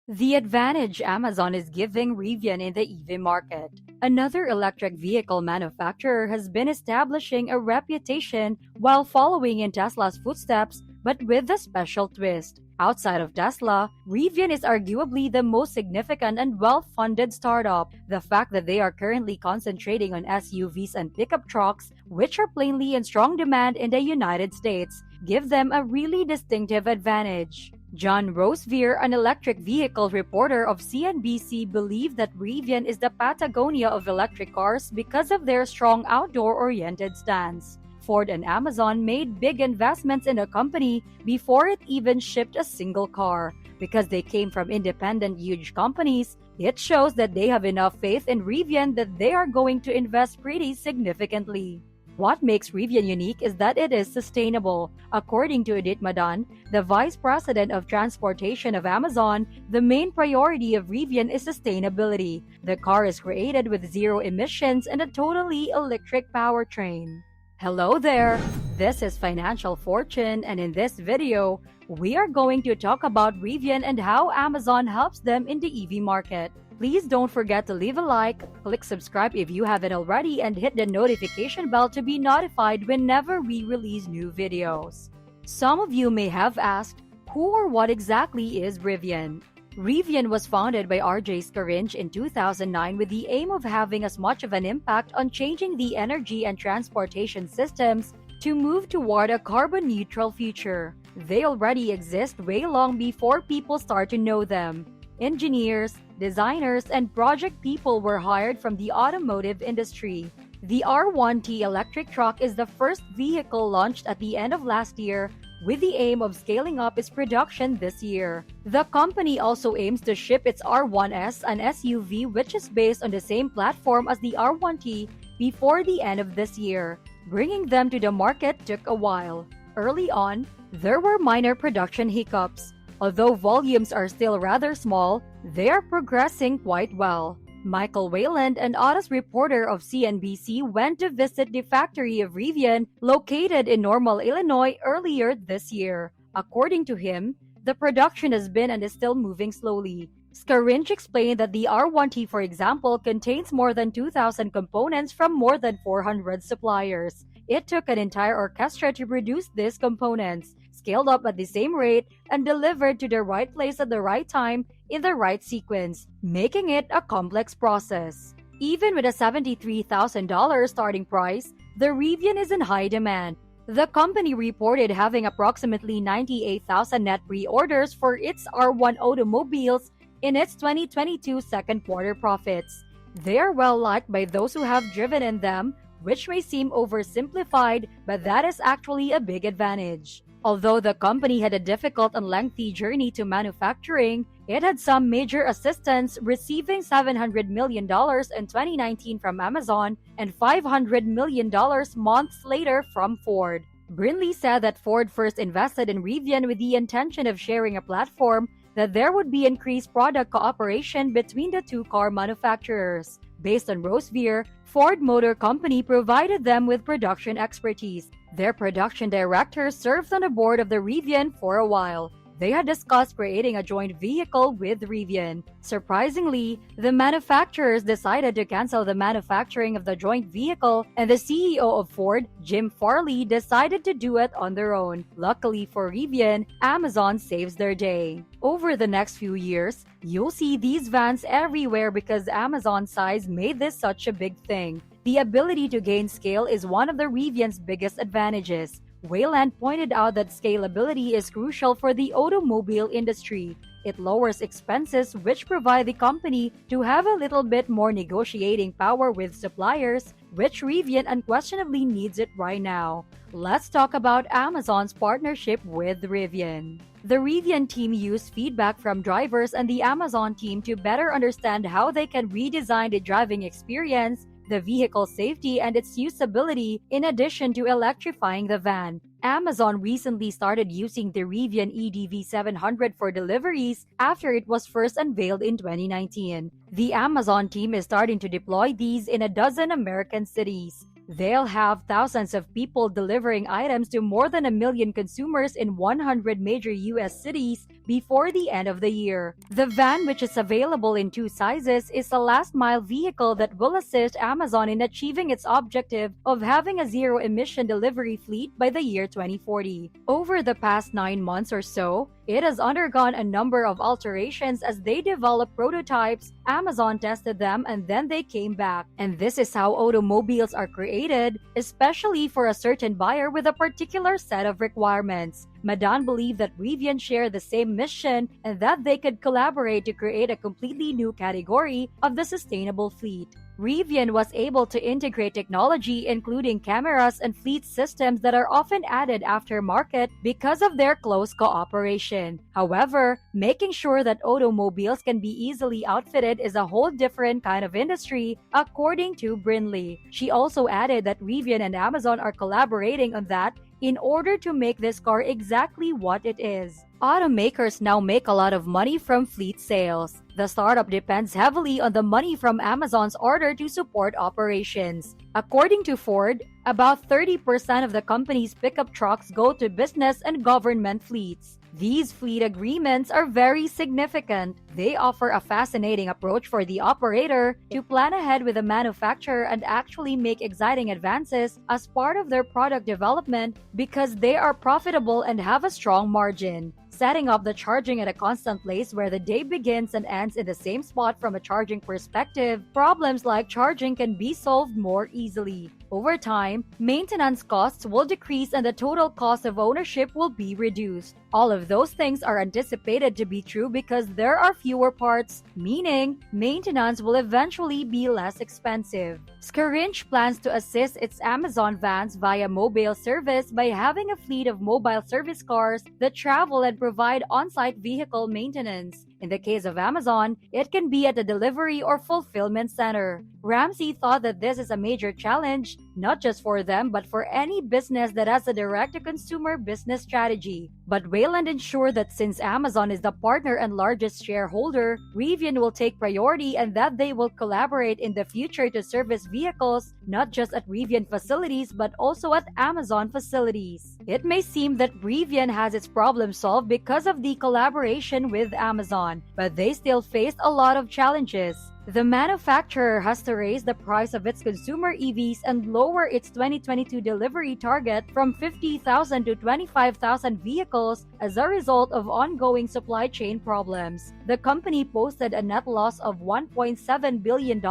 The advantage Amazon is giving Rivian in the EV market. Another electric vehicle manufacturer has been establishing a reputation while following in Tesla's footsteps, but with a special twist. Outside of Tesla, Rivian is arguably the most significant and well-funded startup. The fact that they are currently concentrating on SUVs and pickup trucks, which are plainly in strong demand in the United States, give them a really distinctive advantage. John Rosevear, an electric vehicle reporter of CNBC, believed that Rivian is the Patagonia of electric cars because of their strong outdoor-oriented stance. Ford and Amazon made big investments in the company before it even shipped a single car. Because they came from independent huge companies, it shows that they have enough faith in Rivian that they are going to invest pretty significantly. What makes Rivian unique is that it is sustainable. According to Edith Madan, the Vice President of Transportation of Amazon, the main priority of Rivian is sustainability. The car is created with zero emissions and a totally electric powertrain. Hello there! This is Financial Fortune, and in this video, we are going to talk about Rivian and how Amazon helps them in the EV market. Please don't forget to leave a like, click subscribe if you haven't already, and hit the notification bell to be notified whenever we release new videos. Some of you may have asked, who or what exactly is Rivian? Rivian was founded by R.J. Scaringe in 2009 with the aim of having as much of an impact on changing the energy and transportation systems to move toward a carbon-neutral future. They already exist way long before people start to know them. Engineers, designers, and project people were hired from the automotive industry. The R1T electric truck is the first vehicle launched at the end of last year with the aim of scaling up its production this year. The company also aims to ship its R1S, an SUV which is based on the same platform as the R1T, before the end of this year. Bringing them to the market took a while. Early on, there were minor production hiccups. Although volumes are still rather small, they are progressing quite well. Michael Wayland, an autos reporter of CNBC, went to visit the factory of Rivian, located in Normal, Illinois, earlier this year. According to him, the production has been and is still moving slowly. Scaringe explained that the R1T, for example, contains more than 2,000 components from more than 400 suppliers. It took an entire orchestra to produce these components, scaled up at the same rate, and delivered to the right place at the right time in the right sequence, making it a complex process. Even with a $73,000 starting price, the Rivian is in high demand. The company reported having approximately 98,000 net pre-orders for its R1 automobiles in its 2022 second quarter profits. They are well liked by those who have driven in them, which may seem oversimplified, but that is actually a big advantage. Although the company had a difficult and lengthy journey to manufacturing, it had some major assistance, receiving $700 million in 2019 from Amazon and $500 million months later from Ford. Brinley said that Ford first invested in Rivian with the intention of sharing a platform, that there would be increased product cooperation between the two car manufacturers. Based on Rosevear, Ford Motor Company provided them with production expertise. Their production director served on the board of the Rivian for a while. They had discussed creating a joint vehicle with Rivian. Surprisingly, the manufacturers decided to cancel the manufacturing of the joint vehicle, and the CEO of Ford, Jim Farley, decided to do it on their own. Luckily for Rivian, Amazon saves their day. Over the next few years, you'll see these vans everywhere because Amazon's size made this such a big thing. The ability to gain scale is one of the Rivian's biggest advantages. Wayland pointed out that scalability is crucial for the automobile industry. It lowers expenses, which provide the company to have a little bit more negotiating power with suppliers, which Rivian unquestionably needs it right now. Let's talk about Amazon's partnership with Rivian. The Rivian team used feedback from drivers and the Amazon team to better understand how they can redesign the driving experience, the vehicle safety, and its usability, in addition to electrifying the van. Amazon recently started using the Rivian EDV 700 for deliveries after it was first unveiled in 2019. The Amazon team is starting to deploy these in a dozen American cities. They'll have thousands of people delivering items to more than a million consumers in 100 major US cities before the end of the year. The van, which is available in two sizes, is a last mile vehicle that will assist Amazon in achieving its objective of having a zero emission delivery fleet by the year 2040. Over the past 9 months or so, it has undergone a number of alterations as they developed prototypes, Amazon tested them, and then they came back. And this is how automobiles are created, especially for a certain buyer with a particular set of requirements. Madan believed that Rivian shared the same mission and that they could collaborate to create a completely new category of the sustainable fleet. Rivian was able to integrate technology including cameras and fleet systems that are often added aftermarket because of their close cooperation. However, making sure that automobiles can be easily outfitted is a whole different kind of industry, according to Brinley. She also added that Rivian and Amazon are collaborating on that in order to make this car exactly what it is. Automakers now make a lot of money from fleet sales. The startup depends heavily on the money from Amazon's order to support operations. According to Ford, about 30% of the company's pickup trucks go to business and government fleets. These fleet agreements are very significant. They offer a fascinating approach for the operator to plan ahead with the manufacturer and actually make exciting advances as part of their product development because they are profitable and have a strong margin. Setting up the charging at a constant place where the day begins and ends in the same spot from a charging perspective, problems like charging can be solved more easily. Over time, maintenance costs will decrease and the total cost of ownership will be reduced. All of those things are anticipated to be true because there are fewer parts, meaning maintenance will eventually be less expensive. Scarinch plans to assist its Amazon vans via mobile service by having a fleet of mobile service cars that travel and provide on-site vehicle maintenance. In the case of Amazon, it can be at a delivery or fulfillment center. Ramsey thought that this is a major challenge, not just for them but for any business that has a direct-to-consumer business strategy. But Wayland ensured that since Amazon is the partner and largest shareholder, Rivian will take priority and that they will collaborate in the future to service vehicles not just at Rivian facilities but also at Amazon facilities. It may seem that Rivian has its problem solved because of the collaboration with Amazon, but they still faced a lot of challenges. The manufacturer has to raise the price of its consumer EVs and lower its 2022 delivery target from 50,000 to 25,000 vehicles as a result of ongoing supply chain problems. The company posted a net loss of $1.7 billion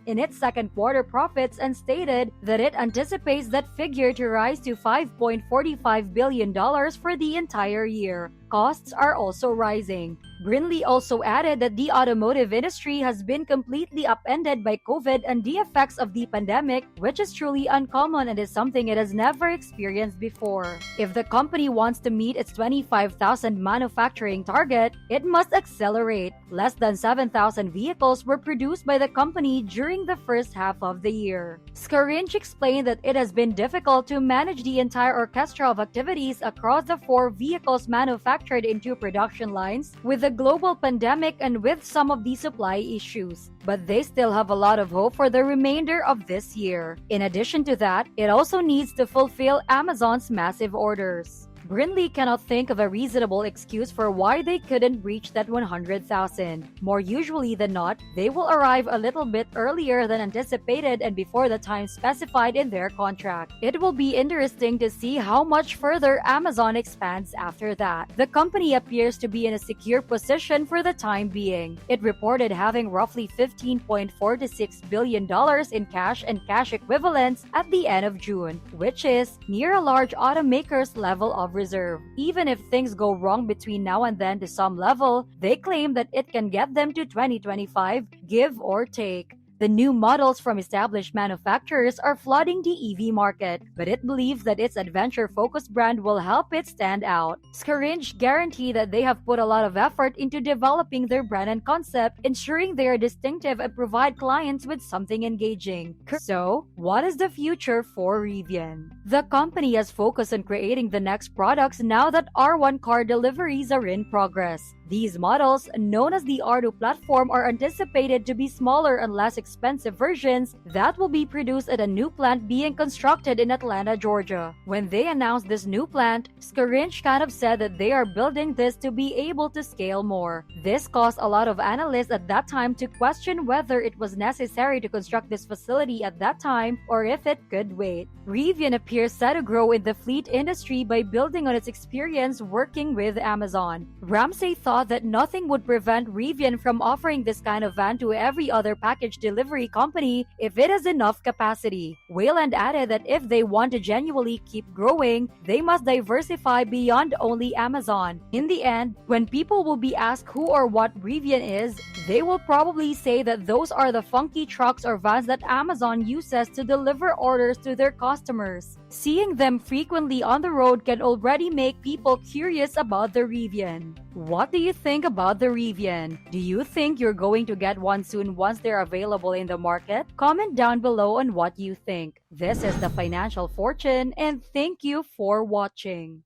in its second quarter profits and stated that it anticipates that figure to rise to $5.45 billion for the entire year. Costs are also rising. Brinley also added that the automotive industry has been completely upended by COVID and the effects of the pandemic, which is truly uncommon and is something it has never experienced before. If the company wants to meet its 25,000 manufacturing target, it must accelerate. Less than 7,000 vehicles were produced by the company during the first half of the year. Scarinch explained that it has been difficult to manage the entire orchestra of activities across the 4 vehicles manufactured in 2 production lines with the global pandemic and with some of the supply issues, but they still have a lot of hope for the remainder of this year. In addition to that, it also needs to fulfill Amazon's massive orders. Brinley cannot think of a reasonable excuse for why they couldn't reach that 100,000. More usually than not, they will arrive a little bit earlier than anticipated and before the time specified in their contract. It will be interesting to see how much further Amazon expands after that. The company appears to be in a secure position for the time being. It reported having roughly $15.46 billion in cash and cash equivalents at the end of June, which is near a large automaker's level of reserve. Even if things go wrong between now and then to some level, they claim that it can get them to 2025, give or take. The new models from established manufacturers are flooding the EV market, but it believes that its adventure-focused brand will help it stand out. Scarinch guarantee that they have put a lot of effort into developing their brand and concept, ensuring they are distinctive and provide clients with something engaging. So, what is the future for Rivian? The company has focused on creating the next products now that R1 car deliveries are in progress. These models, known as the R2 platform, are anticipated to be smaller and less expensive versions that will be produced at a new plant being constructed in Atlanta, Georgia. When they announced this new plant, Scarinch kind of said that they are building this to be able to scale more. This caused a lot of analysts at that time to question whether it was necessary to construct this facility at that time or if it could wait. Rivian appears set to grow in the fleet industry by building on its experience working with Amazon. Ramsey thought that nothing would prevent Rivian from offering this kind of van to every other package delivery company if it has enough capacity. Wayland added that if they want to genuinely keep growing, they must diversify beyond only Amazon. In the end, when people will be asked who or what Rivian is, they will probably say that those are the funky trucks or vans that Amazon uses to deliver orders to their customers. Seeing them frequently on the road can already make people curious about the Rivian. What do you think about the Rivian? Do you think you're going to get one soon once they're available in the market? Comment down below on what you think. This is the Financial Fortune, and thank you for watching.